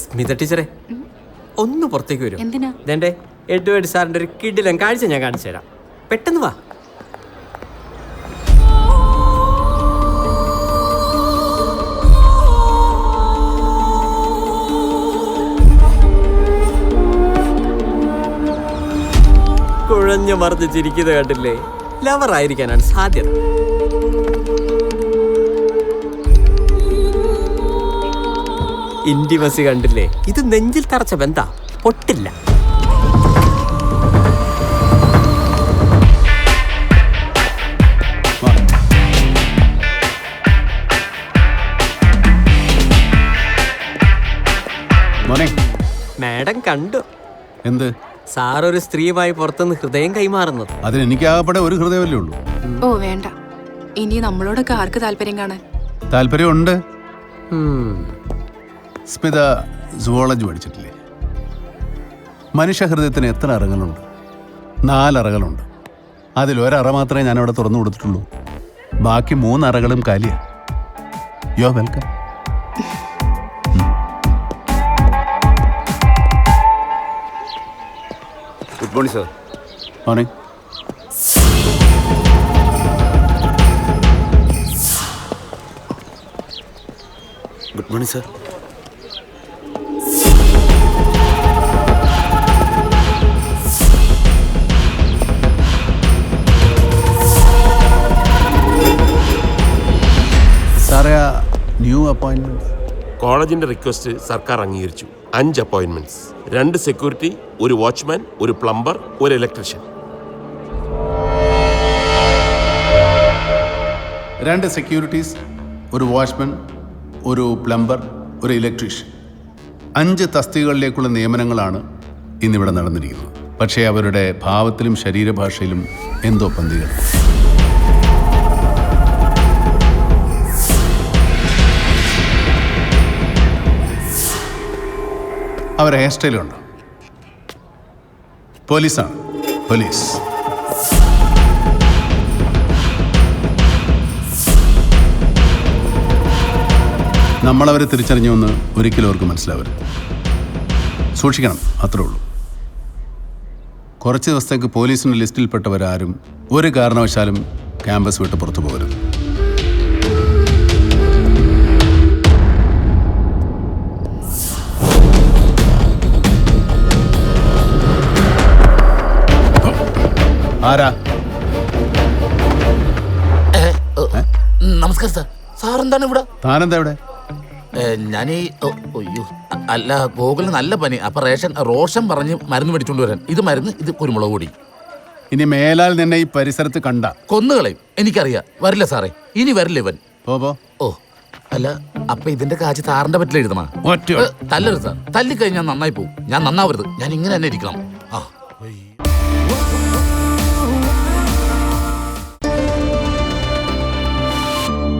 സ്മിത ടീച്ചറെ ഒന്ന് പുറത്തേക്ക് വരും. എന്തിനാ? ഇതെന്റെ എഡ്വേർഡ് സാറിന്റെ ഒരു കിടിലൻ കാഴ്ച ഞാൻ കാണിച്ചു തരാം. പെട്ടെന്ന് വാ. കുഴഞ്ഞു മറിഞ്ഞ് ചിരിക്കുന്നത് കണ്ടില്ലേ? ലവർ ആയിരിക്കാനാണ് സാധ്യത. ഇന്റിമസി കണ്ടില്ലേ? ഇത് നെഞ്ചിൽ തറച്ച ബന്ധാ, പൊട്ടില്ല. മാഡം കണ്ടു എന്ത്? സാർ ഒരു സ്ത്രീയുമായി പുറത്തുനിന്ന് ഹൃദയം കൈമാറുന്നത്. അതിന് എനിക്ക് ആകപ്പെടെ ഒരു ഹൃദയമല്ലേ ഉള്ളൂ. ഓ വേണ്ട, ഇനി നമ്മളോടൊക്കെ ആർക്ക് താല്പര്യം കാണാൻ? താല്പര്യമുണ്ട്. സ്മിത സുവോളജി പഠിച്ചിട്ടില്ലേ? മനുഷ്യഹൃദയത്തിന് എത്ര അറകളുണ്ട്? 4 അറകളുണ്ട്. അതിലൊരറ മാത്രമേ ഞാനവിടെ തുറന്നു കൊടുത്തിട്ടുള്ളൂ. ബാക്കി 3 അറകളും കാലിയാ. യോ welcome. Good morning sir. Morning. Good morning sir. സാറേ, ന്യൂ അപ്പോയിൻമെന്റ് കോളേജിന്റെ റിക്വസ്റ്റ് സർക്കാർ അംഗീകരിച്ചു. 5 appointments, 2 security, 1 watchman, 1 plumber, 1 electrician. 2 securities, 1 watchman, 1 plumber, 1 electrician. 5 തസ്തികകളിലേക്കുള്ള നിയമനങ്ങളാണ് ഇന്നിവിടെ നടന്നിരിക്കുന്നത്. പക്ഷേ അവരുടെ ഭാവത്തിലും ശരീരഭാഷയിലും എന്തോ പന്തികൾ. അവരെ ഹെയർ സ്റ്റൈലുണ്ടോ? പോലീസാണ്, പോലീസ്. നമ്മളവരെ തിരിച്ചറിഞ്ഞുവെന്ന് ഒരിക്കലും അവർക്ക് മനസ്സിലാവരുത്. സൂക്ഷിക്കണം, അത്രേ ഉള്ളൂ. കുറച്ച് ദിവസത്തേക്ക് പോലീസിൻ്റെ ലിസ്റ്റിൽപ്പെട്ടവരാരും ഒരു കാരണവശാലും ക്യാമ്പസ് വിട്ട് പുറത്തു പോകരുത്. ആരാ? നമസ്കാരം സാർ. സാർ എന്താണ് ഇവിടെ? താനെന്താ ഇവിടെ? ഞാനീ അയ്യോ അല്ല, ഗോകുലിന് നല്ല പനി. അപ്പൊ റോഷൻ പറഞ്ഞ് മരുന്ന് മേടിച്ചോണ്ട് വരാൻ. ഇത് മരുന്ന്, ഇത് കുരുമുളക് പൊടി. ഇനി മേലാൽ നിന്നെ ഈ പരിസരത്ത് കണ്ട കൊന്നുകളയും. എനിക്കറിയാം. വരില്ല സാറേ, ഇനി വരില്ല ഇവൻ. പോ. ഓ അല്ല, അപ്പൊ ഇതിന്റെ കാശ് സാറിന്റെ പറ്റില്ല എഴുതണ? തല്ലരുത് സാർ. തല്ലിക്കഴിഞ്ഞാൽ നന്നായി പോകും. ഞാൻ നന്നാവരുത്. ഞാൻ ഇങ്ങനെ തന്നെ ഇരിക്കണം. ആ